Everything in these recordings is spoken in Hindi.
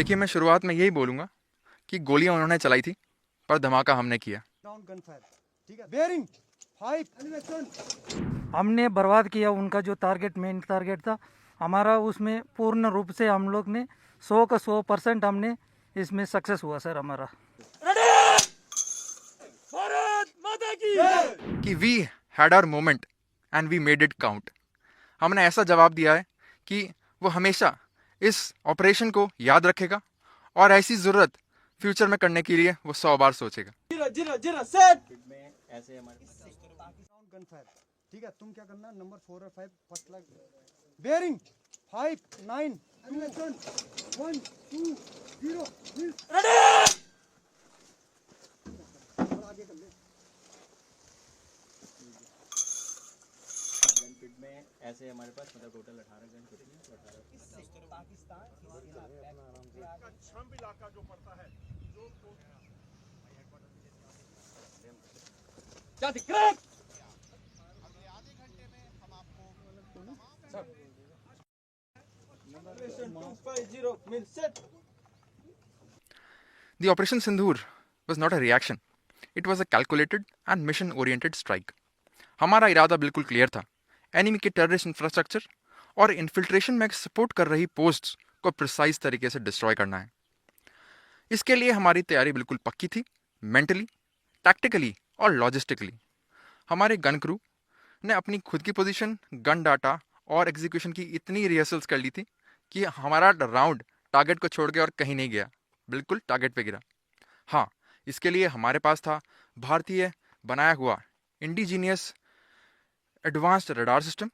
देखिए, मैं शुरुआत में यही बोलूँगा कि गोलियाँ उन्होंने चलाई थी, पर धमाका हमने किया। डाउन गन फायर, ठीक है। Bearing 5 elevation. हमने बर्बाद किया उनका जो टारगेट, मेन टारगेट था हमारा। उसमें पूर्ण रूप से हम लोग ने 100 का 100% हमने इसमें सक्सेस हुआ सर हमारा। कि we had our moment and we made it count. हमने ऐसा जवाब दिया है कि वो हमेशा इस ऑपरेशन को याद रखेगा और ऐसी ज़रूरत फ्यूचर में करने के लिए वो 100 बार सोचेगा। ऐसे हमारे डाउन गन फायर, ठीक है। तुम क्या करना, नंबर 4 और 5 फर्स्ट लग। Bearing 5 9 elevation 1 2 0 ready. आगे कर ले। गन पिट में ऐसे हमारे पास मतलब टोटल 18 गन पिट में, तो 18 पाकिस्तान छम इलाका जो पड़ता है जो क्या दिक्कत। अगले आधे घंटे में हम आपको The Operation Sindhur was not a reaction. It was a calculated and mission-oriented strike. हमारा इरादा बिल्कुल क्लियर था। एनिमी के टेररिस्ट इंफ्रास्ट्रक्चर और इन्फिल्ट्रेशन में सपोर्ट कर रही पोस्ट्स को प्रिसाइज तरीके से डिस्ट्रॉय करना है। इसके लिए हमारी तैयारी बिल्कुल पक्की थी, मेंटली, टैक्टिकली और लॉजिस्टिकली। हमारे गन क्रू ने अपनी खुद की पोजीशन, गन डाटा और एग्जीक्यूशन की इतनी रिहर्सल्स कर ली थी कि हमारा राउंड टारगेट को छोड़ के और कहीं नहीं गया, बिल्कुल टारगेट पे गिरा। हाँ, इसके लिए हमारे पास था भारतीय बनाया हुआ इंडिजीनियस एडवांस्ड रडार सिस्टम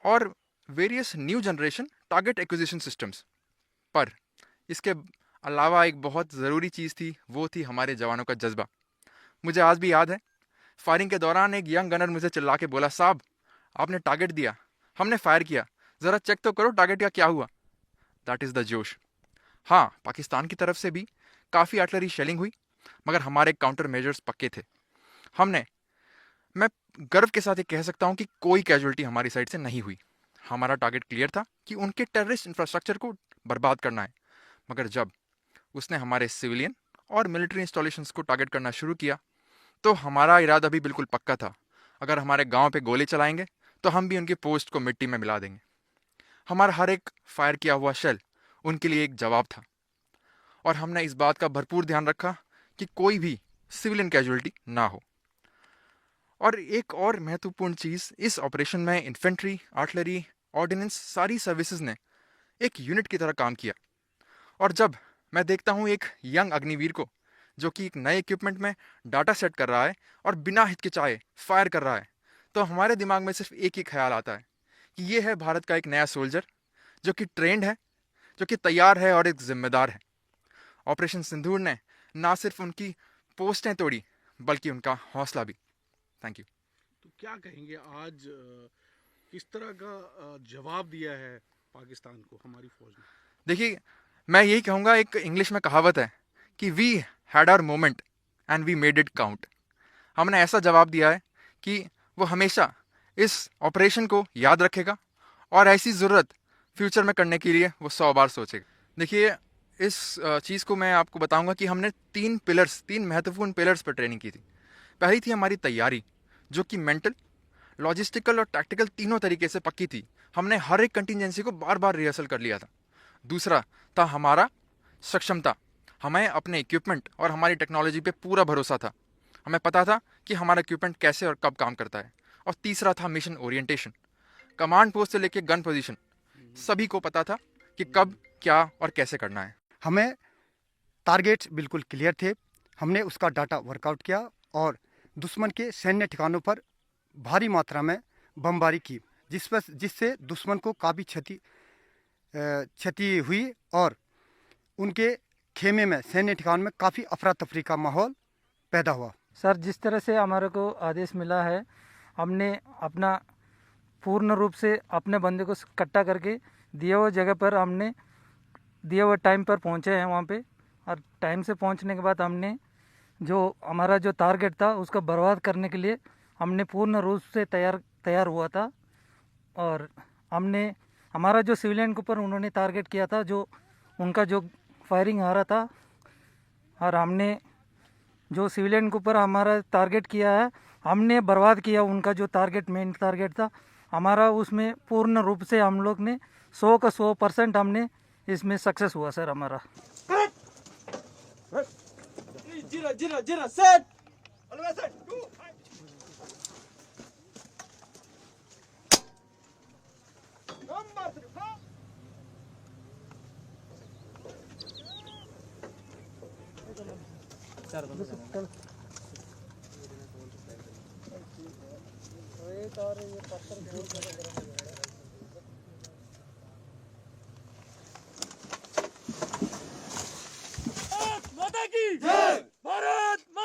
और various new generation target acquisition systems. पर इसके अलावा एक बहुत ज़रूरी चीज़ थी, वो थी हमारे जवानों का जज्बा। मुझे आज भी याद है, फायरिंग के दौरान एक यंग गनर मुझे चिल्ला के बोला, साहब आपने टारगेट दिया, हमने फायर किया, ज़रा चेक तो करो टारगेट का क्या हुआ। दैट इज़ द जोश। हाँ, पाकिस्तान की तरफ से भी काफ़ी आर्टिलरी शेलिंग हुई, मगर हमारे काउंटर मेजर्स पक्के थे। मैं गर्व के साथ ये कह सकता हूँ कि कोई कैजुअलिटी हमारी साइड से नहीं हुई। हमारा टारगेट क्लियर था कि उनके टेररिस्ट इंफ्रास्ट्रक्चर को बर्बाद करना है। मगर जब उसने हमारे सिविलियन और मिलिट्री इंस्टॉलेशंस को टारगेट करना शुरू किया, तो हमारा इरादा भी बिल्कुल पक्का था। अगर हमारे गांव पे गोले चलाएंगे तो हम भी उनकी पोस्ट को मिट्टी में मिला देंगे। हमारा हर एक फायर किया हुआ शेल उनके लिए एक जवाब था, और हमने इस बात का भरपूर ध्यान रखा कि कोई भी सिविलियन कैजुअलिटी ना हो। और एक और महत्वपूर्ण चीज़, इस ऑपरेशन में इन्फेंट्री, आर्टिलरी, ऑर्डिनेंस, सारी सर्विसेज ने एक यूनिट की तरह काम किया। और जब मैं देखता हूँ एक यंग अग्निवीर को जो कि एक नए इक्विपमेंट में डाटा सेट कर रहा है और बिना हिचकिचाए फायर कर रहा है, तो हमारे दिमाग में सिर्फ एक ही ख्याल आता है कि ये है भारत का एक नया सोल्जर जो कि ट्रेंड है, जो कि तैयार है और एक जिम्मेदार है। ऑपरेशन सिंदूर ने ना सिर्फ उनकी पोस्टें तोड़ी, बल्कि उनका हौसला भी। Thank you. तो क्या कहेंगे आज किस तरह का जवाब दिया है पाकिस्तान को हमारी फौज ने? देखिए, मैं यही कहूँगा, एक इंग्लिश में कहावत है कि we had our moment and we made it count. हमने ऐसा जवाब दिया है कि वो हमेशा इस ऑपरेशन को याद रखेगा और ऐसी ज़रूरत फ्यूचर में करने के लिए वो 100 बार सोचेगा। देखिए, इस चीज़ को मैं आपको बताऊंगा कि हमने तीन महत्वपूर्ण पिलर्स पर ट्रेनिंग की थी। पहली थी हमारी तैयारी, जो कि मेंटल, लॉजिस्टिकल और टैक्टिकल तीनों तरीके से पक्की थी। हमने हर एक कंटिजेंसी को बार बार रिहर्सल कर लिया था। दूसरा था हमारा सक्षमता। हमें अपने इक्विपमेंट और हमारी टेक्नोलॉजी पे पूरा भरोसा था। हमें पता था कि हमारा इक्विपमेंट कैसे और कब काम करता है। और तीसरा था मिशन ओरिएंटेशन। कमांड पोस्ट से लेकर गन पोजीशन, सभी को पता था कि कब, क्या और कैसे करना है। हमें टारगेट्स बिल्कुल क्लियर थे। हमने उसका डाटा वर्कआउट किया और दुश्मन के सैन्य ठिकानों पर भारी मात्रा में बमबारी की, जिससे दुश्मन को काफ़ी क्षति हुई और उनके खेमे में, सैन्य ठिकान में काफ़ी अफरा तफरी का माहौल पैदा हुआ। सर, जिस तरह से हमारे को आदेश मिला है, हमने अपना पूर्ण रूप से अपने बंदे को इकट्ठा करके दिए हुए जगह पर हमने दिए हुए टाइम पर पहुंचे हैं वहाँ पे। और टाइम से पहुंचने के बाद हमने जो हमारा जो टारगेट था उसको बर्बाद करने के लिए हमने पूर्ण रूप से तैयार हुआ था। और हमने हमारा जो सिविलियन के ऊपर उन्होंने टारगेट किया था, जो उनका जो फायरिंग आ रहा था और हमने जो सिविलियन के ऊपर हमारा टारगेट किया है, हमने बर्बाद किया उनका जो टारगेट, मेन टारगेट था हमारा। उसमें पूर्ण रूप से हम लोग ने 100 का 100% हमने इसमें सक्सेस हुआ सर हमारा।